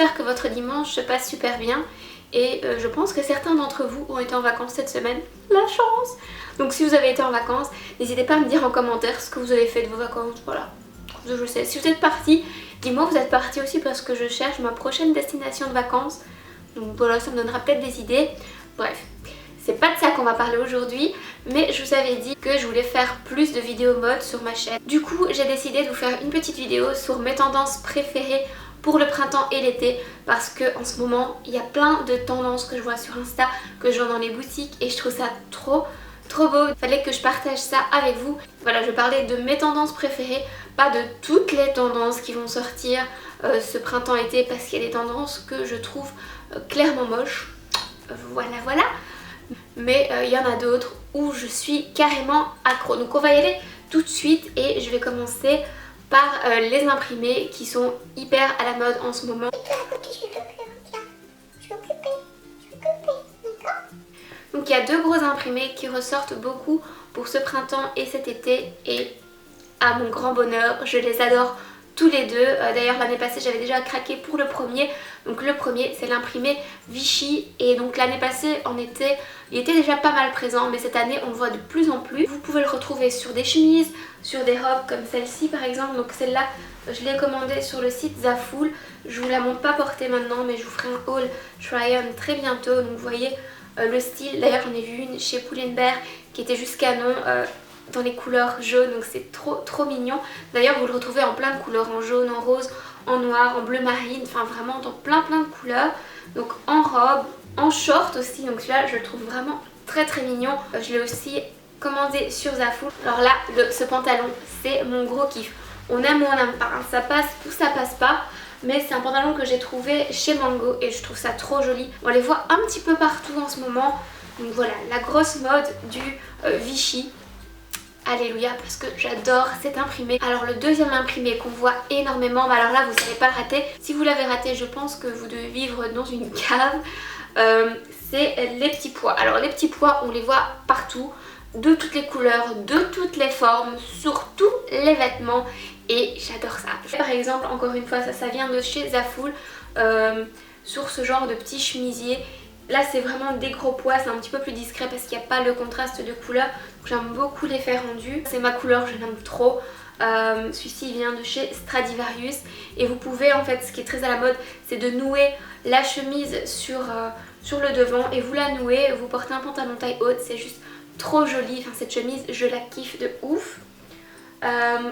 j'espère que votre dimanche se passe super bien. Et je pense que certains d'entre vous ont été en vacances cette semaine. La chance! Donc si vous avez été en vacances, n'hésitez pas à me dire en commentaire ce que vous avez fait de vos vacances. Voilà, je sais. Si vous êtes partis, dis-moi vous êtes partis aussi parce que je cherche ma prochaine destination de vacances. Donc voilà, ça me donnera peut-être des idées. Bref, c'est pas de ça qu'on va parler aujourd'hui, mais je vous avais dit que je voulais faire plus de vidéos mode sur ma chaîne. Du coup, j'ai décidé de vous faire une petite vidéo sur mes tendances préférées pour le printemps et l'été, parce que en ce moment il y a plein de tendances que je vois sur Insta, que je vois dans les boutiques, et je trouve ça trop beau. Il fallait que je partage ça avec vous. Voilà, je parlais de mes tendances préférées, pas de toutes les tendances qui vont sortir ce printemps-été, parce qu'il y a des tendances que je trouve clairement moches. Voilà. Mais il y en a d'autres où je suis carrément accro. Donc on va y aller tout de suite et je vais commencer par les imprimés qui sont hyper à la mode en ce moment. Donc il y a deux gros imprimés qui ressortent beaucoup pour ce printemps et cet été, et à mon grand bonheur, je les adore tous les deux. D'ailleurs l'année passée j'avais déjà craqué pour le premier. Donc le premier c'est l'imprimé Vichy, et donc l'année passée il était déjà pas mal présent, mais cette année on le voit de plus en plus. Vous pouvez le retrouver sur des chemises, sur des robes comme celle-ci par exemple. Donc celle-là je l'ai commandée sur le site Zaful. Je vous la montre pas portée maintenant, mais je vous ferai un haul try-on très bientôt. Donc vous voyez le style. D'ailleurs j'en ai vu une chez Pull&Bear qui était juste canon, dans les couleurs jaunes, donc c'est trop mignon. D'ailleurs vous le retrouvez en plein de couleurs, en jaune, en rose, en noir, en bleu marine, enfin vraiment dans plein de couleurs. Donc en robe, en short aussi, donc celui-là je le trouve vraiment très mignon. Je l'ai aussi commandé sur Zaful. Alors là, ce pantalon c'est mon gros kiff. On aime ou on n'aime pas, hein. Ça passe ou ça passe pas. Mais c'est un pantalon que j'ai trouvé chez Mango et je trouve ça trop joli. On les voit un petit peu partout en ce moment. Donc voilà, la grosse mode du Vichy. Alléluia, parce que j'adore cet imprimé. Alors le deuxième imprimé qu'on voit énormément, mais alors là vous savez pas le rater. Si vous l'avez raté, je pense que vous devez vivre dans une cave. C'est les petits pois. Alors les petits pois, on les voit partout, de toutes les couleurs, de toutes les formes, sur tous les vêtements, et j'adore ça. Par exemple, encore une fois, ça vient de chez Zaful, sur ce genre de petits chemisiers. Là c'est vraiment des gros pois, c'est un petit peu plus discret parce qu'il n'y a pas le contraste de couleur. J'aime beaucoup l'effet rendu, c'est ma couleur, je l'aime trop. Celui-ci vient de chez Stradivarius, et vous pouvez en fait, ce qui est très à la mode, c'est de nouer la chemise sur le devant, et vous la nouez, vous portez un pantalon taille haute, c'est juste trop joli. Enfin cette chemise je la kiffe de ouf.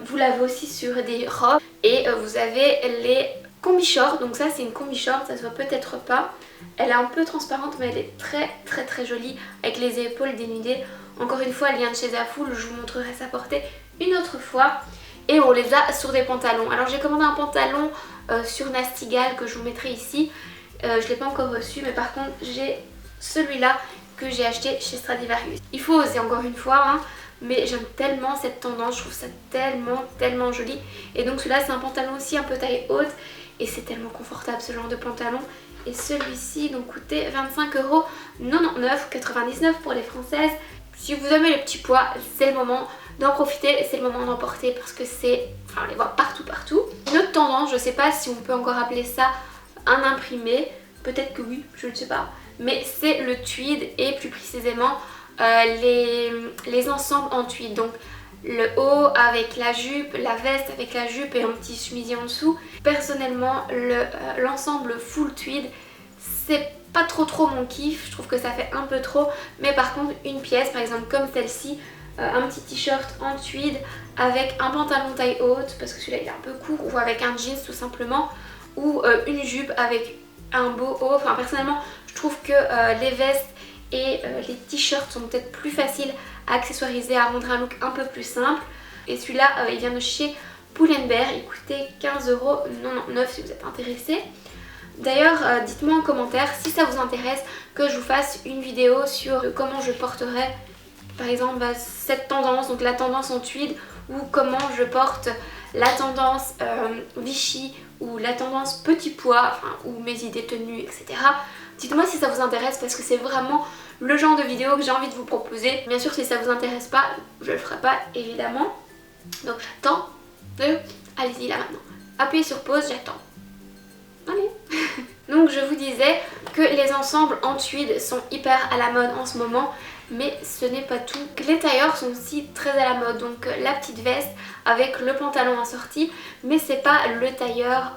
Vous l'avez aussi sur des robes, et vous avez les combi short. Donc ça c'est une combi short, ça se voit peut-être pas. Elle est un peu transparente, mais elle est très jolie, avec les épaules dénudées. Encore une fois, elle vient de chez Zaful, je vous montrerai sa portée une autre fois. Et on les a sur des pantalons. Alors j'ai commandé un pantalon sur Nastigal que je vous mettrai ici. Je ne l'ai pas encore reçu, mais par contre j'ai celui-là que j'ai acheté chez Stradivarius. Il faut oser encore une fois, hein, mais j'aime tellement cette tendance, je trouve ça tellement joli. Et donc celui-là c'est un pantalon aussi un peu taille haute, et c'est tellement confortable ce genre de pantalon. Et celui-ci donc coûtait 25,99 €, pour les françaises. Si vous aimez les petits pois, c'est le moment d'en profiter, c'est le moment d'en porter, parce que c'est, enfin on les voit partout. Une autre tendance, je sais pas si on peut encore appeler ça un imprimé, peut-être que oui, je ne sais pas, mais c'est le tweed, et plus précisément les ensembles en tweed. Donc le haut avec la jupe, la veste avec la jupe et un petit chemisier en dessous. Personnellement l'ensemble full tweed c'est pas trop mon kiff, je trouve que ça fait un peu trop. Mais par contre une pièce par exemple comme celle-ci, un petit t-shirt en tweed avec un pantalon taille haute, parce que celui-là il est un peu court, ou avec un jeans tout simplement, ou une jupe avec un beau haut. Enfin personnellement je trouve que les vestes et les t-shirts sont peut-être plus faciles à accessoiriser, à rendre un look un peu plus simple. Et celui-là il vient de chez Pull&Bear, il coûtait 15,99 € si vous êtes intéressé. D'ailleurs dites-moi en commentaire si ça vous intéresse que je vous fasse une vidéo sur comment je porterai par exemple cette tendance, donc la tendance en tweed, ou comment je porte la tendance Vichy, ou la tendance petit pois, enfin, ou mes idées tenues, etc. Dites-moi si ça vous intéresse, parce que c'est vraiment le genre de vidéo que j'ai envie de vous proposer. Bien sûr si ça vous intéresse pas, je le ferai pas évidemment. Donc j'attends de... Allez-y là maintenant. Appuyez sur pause, j'attends. Allez. Donc je vous disais que les ensembles en tweed sont hyper à la mode en ce moment, mais ce n'est pas tout. Les tailleurs sont aussi très à la mode, donc la petite veste avec le pantalon assorti, mais c'est pas le tailleur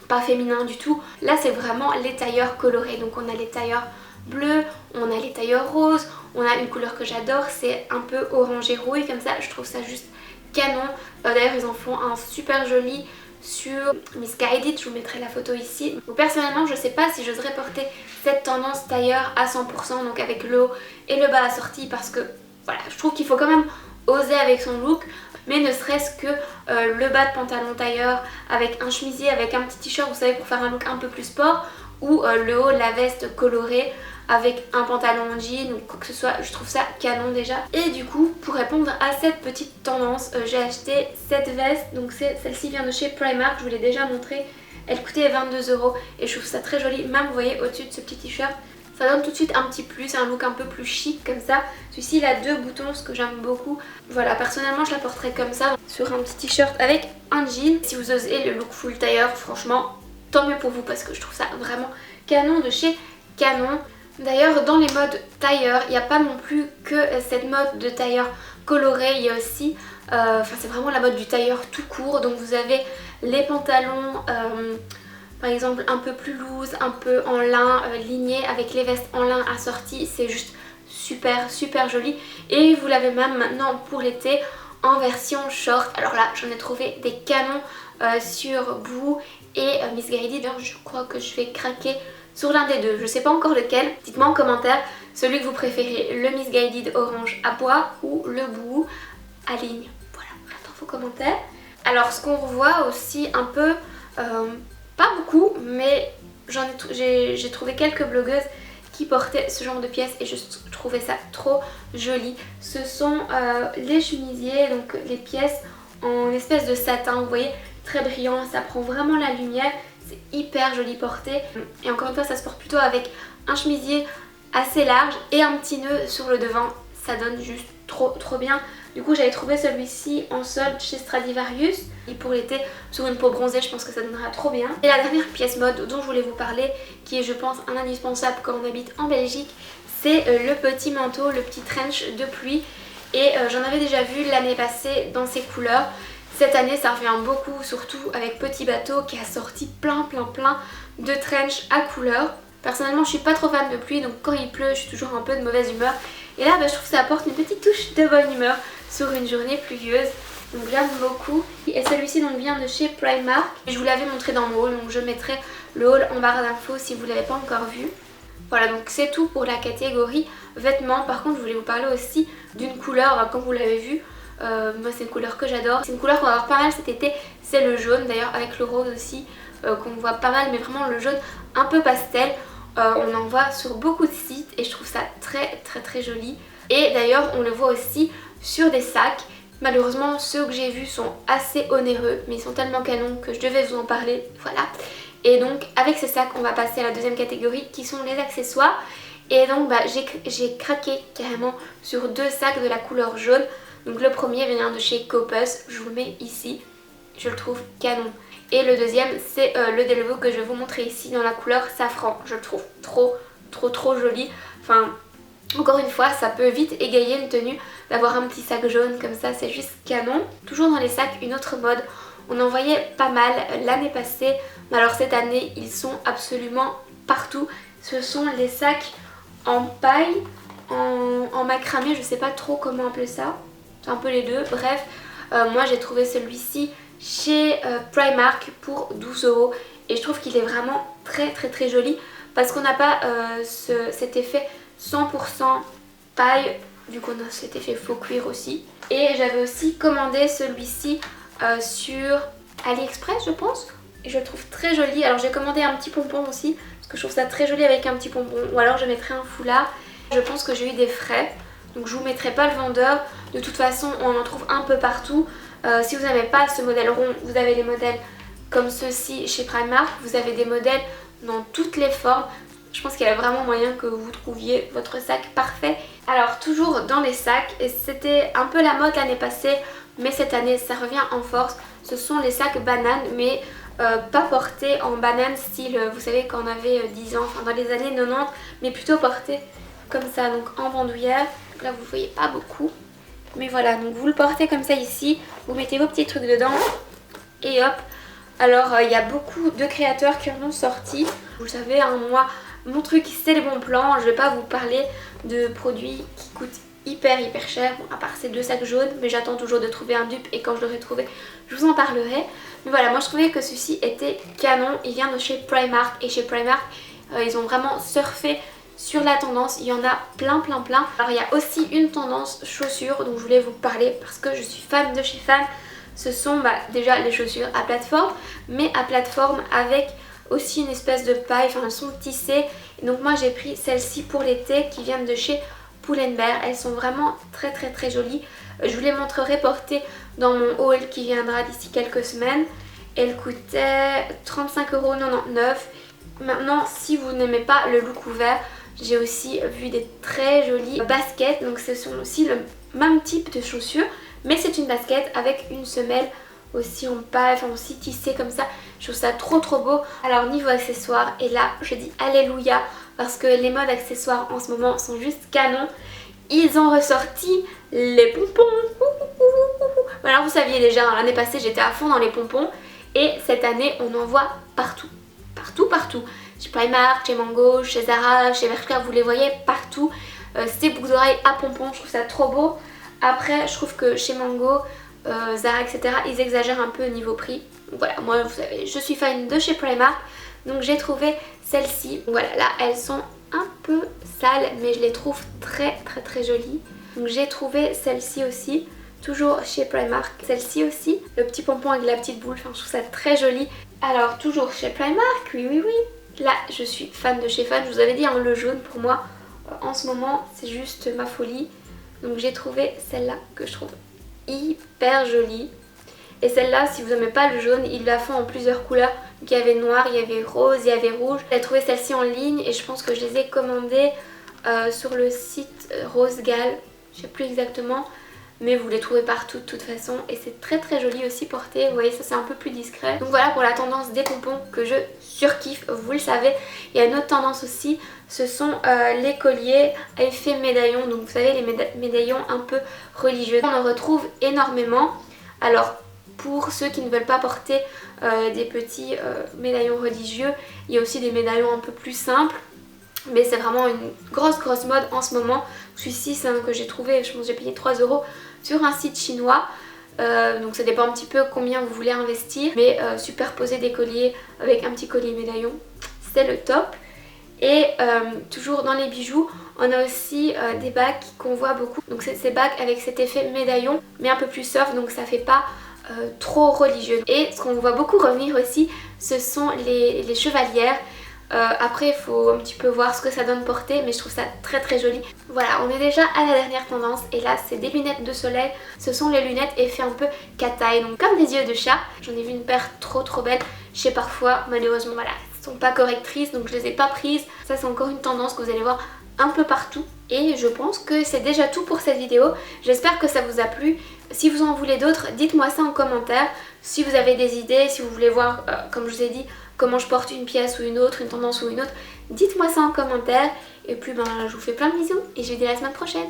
pas féminin du tout. Là c'est vraiment les tailleurs colorés, donc on a les tailleurs bleus, on a les tailleurs roses, on a une couleur que j'adore, c'est un peu orangé rouille comme ça, je trouve ça juste canon. D'ailleurs ils en font un super joli sur Missguided, je vous mettrai la photo ici. Donc personnellement je sais pas si j'oserais porter cette tendance tailleur à 100%, donc avec le haut et le bas assorti, parce que voilà, je trouve qu'il faut quand même oser avec son look. Mais ne serait-ce que le bas de pantalon tailleur avec un chemisier, avec un petit t-shirt, vous savez, pour faire un look un peu plus sport, ou le haut, la veste colorée avec un pantalon en jean ou quoi que ce soit, je trouve ça canon déjà. Et du coup, pour répondre à cette petite tendance, j'ai acheté cette veste, donc celle-ci vient de chez Primark, je vous l'ai déjà montré, elle coûtait 22 € et je trouve ça très joli, même vous voyez au-dessus de ce petit t-shirt, ça donne tout de suite un petit plus, un look un peu plus chic comme ça. Celui-ci il a 2 boutons, ce que j'aime beaucoup. Voilà, personnellement je la porterais comme ça, sur un petit t-shirt avec un jean. Si vous osez le look full tailleur, franchement, tant mieux pour vous parce que je trouve ça vraiment canon de chez Canon. D'ailleurs dans les modes tailleur, il n'y a pas non plus que cette mode de tailleur coloré, il y a aussi, c'est vraiment la mode du tailleur tout court. Donc vous avez les pantalons par exemple un peu plus loose, un peu en lin ligné avec les vestes en lin assorties, c'est juste super joli. Et vous l'avez même maintenant pour l'été en version short. Alors là j'en ai trouvé des canons sur Boo et Missguided. D'ailleurs je crois que je vais craquer sur l'un des deux, je sais pas encore lequel. Dites-moi en commentaire celui que vous préférez, le Missguided orange à bois ou le Boo à ligne. Voilà, j'attends vos commentaires. Alors ce qu'on revoit aussi un peu, pas beaucoup, mais j'ai trouvé quelques blogueuses qui portaient ce genre de pièces et je trouvais ça trop joli. Ce sont les chemisiers, donc les pièces en espèce de satin, vous voyez, très brillant, ça prend vraiment la lumière, c'est hyper joli porté. Et encore une fois ça se porte plutôt avec un chemisier assez large et un petit nœud sur le devant, ça donne juste trop bien. Du coup j'avais trouvé celui-ci en solde chez Stradivarius et pour l'été sur une peau bronzée je pense que ça donnera trop bien. Et la dernière pièce mode dont je voulais vous parler, qui est je pense un indispensable quand on habite en Belgique, c'est le petit manteau, le petit trench de pluie. Et j'en avais déjà vu l'année passée dans ces couleurs. Cette année ça revient beaucoup, surtout avec Petit Bateau qui a sorti plein de trench à couleurs. Personnellement je suis pas trop fan de pluie, donc quand il pleut je suis toujours un peu de mauvaise humeur. Et là je trouve que ça apporte une petite touche de bonne humeur sur une journée pluvieuse. Donc j'aime beaucoup. Et celui-ci donc vient de chez Primark. Je vous l'avais montré dans mon haul, donc je mettrai le haul en barre d'infos si vous ne l'avez pas encore vu. Voilà, donc c'est tout pour la catégorie vêtements. Par contre je voulais vous parler aussi d'une couleur, comme vous l'avez vu. Moi c'est une couleur que j'adore. C'est une couleur qu'on va avoir pas mal cet été, c'est le jaune. D'ailleurs avec le rose aussi qu'on voit pas mal, mais vraiment le jaune un peu pastel. On en voit sur beaucoup de sites et je trouve ça très joli. Et d'ailleurs on le voit aussi sur des sacs. Malheureusement ceux que j'ai vus sont assez onéreux, mais ils sont tellement canons que je devais vous en parler, voilà. Et donc avec ces sacs on va passer à la deuxième catégorie qui sont les accessoires. Et donc j'ai craqué carrément sur 2 sacs de la couleur jaune. Donc le premier vient de chez Copus, je vous le mets ici, je le trouve canon. Et le deuxième c'est le Delvaux que je vais vous montrer ici dans la couleur safran. Je le trouve trop joli. Enfin encore une fois ça peut vite égayer une tenue d'avoir un petit sac jaune comme ça, c'est juste canon. Toujours dans les sacs, une autre mode, on en voyait pas mal l'année passée, mais alors cette année ils sont absolument partout. Ce sont les sacs en paille, en macramé, je sais pas trop comment appeler ça, c'est un peu les deux, bref. Moi j'ai trouvé celui-ci chez Primark pour 12 € et je trouve qu'il est vraiment très joli parce qu'on n'a pas cet effet 100% paille, vu qu'on a cet effet faux cuir aussi. Et j'avais aussi commandé celui-ci sur AliExpress je pense, et je le trouve très joli. Alors j'ai commandé un petit pompon aussi parce que je trouve ça très joli avec un petit pompon, ou alors je mettrai un foulard. Je pense que j'ai eu des frais, donc je vous mettrai pas le vendeur. De toute façon on en trouve un peu partout. Si vous n'avez pas ce modèle rond, vous avez les modèles comme ceux-ci chez Primark. Vous avez des modèles dans toutes les formes. Je pense qu'il y a vraiment moyen que vous trouviez votre sac parfait. Alors toujours dans les sacs, et c'était un peu la mode l'année passée, mais cette année ça revient en force. Ce sont les sacs bananes, mais pas porté en banane style, vous savez quand on avait 10 ans, enfin dans les années 90, mais plutôt porté comme ça, donc en bandoulière. Là vous voyez pas beaucoup, mais voilà, donc vous le portez comme ça ici, vous mettez vos petits trucs dedans et hop. Alors il y a beaucoup de créateurs qui en ont sorti, vous savez hein, moi mon truc c'est les bons plans, je vais pas vous parler de produits qui coûtent hyper cher, bon, à part ces 2 sacs jaunes, mais j'attends toujours de trouver un dupe et quand je l'aurai trouvé je vous en parlerai. Mais voilà, moi je trouvais que ceci était canon, il vient de chez Primark et chez Primark ils ont vraiment surfé sur la tendance, il y en a plein. Alors il y a aussi une tendance chaussures dont je voulais vous parler parce que je suis fan de chez Fan. Ce sont déjà les chaussures à plateforme, mais à plateforme avec aussi une espèce de paille, enfin elles sont tissées. Et donc moi j'ai pris celles-ci pour l'été qui viennent de chez Pull&Bear. Elles sont vraiment très jolies. Je vous les montrerai portées dans mon haul qui viendra d'ici quelques semaines. Elles coûtaient 35,99 €. Maintenant si vous n'aimez pas le look ouvert, j'ai aussi vu des très jolies baskets. Donc ce sont aussi le même type de chaussures, mais c'est une basket avec une semelle aussi en paille, enfin aussi tissée comme ça. Je trouve ça trop beau. Alors niveau accessoires, et là je dis alléluia parce que les modes accessoires en ce moment sont juste canons. Ils ont ressorti les pompons. Alors vous saviez déjà, l'année passée j'étais à fond dans les pompons et cette année on en voit partout. Chez Primark, chez Mango, chez Zara, chez Bershka, vous les voyez partout. Ces boucles d'oreilles à pompons, je trouve ça trop beau. Après je trouve que chez Mango, Zara etc, ils exagèrent un peu au niveau prix. Donc voilà, moi vous savez, je suis fan de chez Primark. Donc j'ai trouvé celles-ci. Voilà, là elles sont un peu sales mais je les trouve très jolies. Donc j'ai trouvé celle-ci aussi, toujours chez Primark. Celle-ci aussi, le petit pompon avec la petite boule, enfin je trouve ça très joli. Alors toujours chez Primark, oui. Là je suis fan de chez Fan, je vous avais dit hein, le jaune pour moi en ce moment c'est juste ma folie. Donc j'ai trouvé celle-là que je trouve hyper jolie. Et celle-là, si vous n'aimez pas le jaune, ils la font en plusieurs couleurs. Donc il y avait noir, il y avait rose, il y avait rouge. J'ai trouvé celle-ci en ligne et je pense que je les ai commandées sur le site Rosegal. Je sais plus exactement, mais vous les trouvez partout de toute façon. Et c'est très joli aussi porté. Vous voyez, ça c'est un peu plus discret. Donc voilà pour la tendance des pompons que je surkiffe, vous le savez. Il y a une autre tendance aussi, ce sont les colliers à effet médaillon. Donc vous savez, les médaillons un peu religieux. On en retrouve énormément. Alors pour ceux qui ne veulent pas porter des petits médaillons religieux, il y a aussi des médaillons un peu plus simples. Mais c'est vraiment une grosse mode en ce moment. Celui-ci c'est un que j'ai trouvé, je pense que j'ai payé 3 € sur un site chinois. Donc ça dépend un petit peu combien vous voulez investir. Mais superposer des colliers avec un petit collier médaillon, c'est le top. Et toujours dans les bijoux, on a aussi des bagues qu'on voit beaucoup. Donc c'est ces bagues avec cet effet médaillon mais un peu plus soft, donc ça fait pas trop religieux. Et ce qu'on voit beaucoup revenir aussi, ce sont les chevalières. Après il faut un petit peu voir ce que ça donne porter, mais je trouve ça très joli. Voilà, on est déjà à la dernière tendance et là c'est des lunettes de soleil. Ce sont les lunettes effet un peu cat-eye, donc comme des yeux de chat. J'en ai vu une paire trop belle chez Parfois, malheureusement voilà, elles sont pas correctrices donc je les ai pas prises. Ça c'est encore une tendance que vous allez voir un peu partout. Et je pense que c'est déjà tout pour cette vidéo. J'espère que ça vous a plu. Si vous en voulez d'autres, dites-moi ça en commentaire. Si vous avez des idées, si vous voulez voir, comme je vous ai dit, comment je porte une pièce ou une autre, une tendance ou une autre, dites-moi ça en commentaire. Et puis je vous fais plein de bisous et je vous dis à la semaine prochaine.